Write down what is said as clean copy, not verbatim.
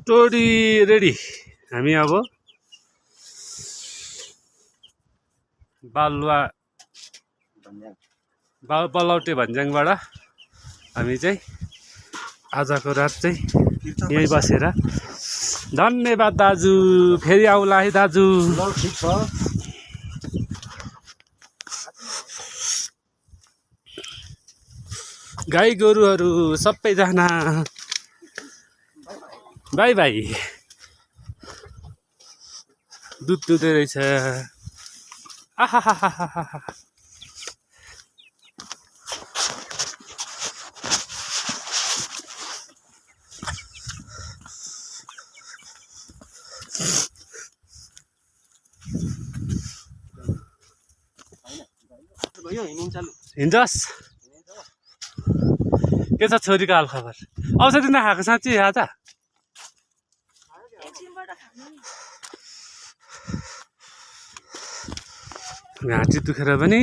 Todi ready. हामी अब बलौटे भन्ज्याङबाट हामी चाहिँ आजको रात चाहिँ यहीँ बसेर धन्यवाद दाजु, फेरि आउला है दाजु। ठिक छ। गाई गोरुहरू सबैजना बाई बाई। दुध दुँदै रहेछ। आहाहाहाहा। हिँड्छस् के छ छोरीको हाल खबर? औषधि नखाएको साँच्ची आज? घाँटी दुखेर पनि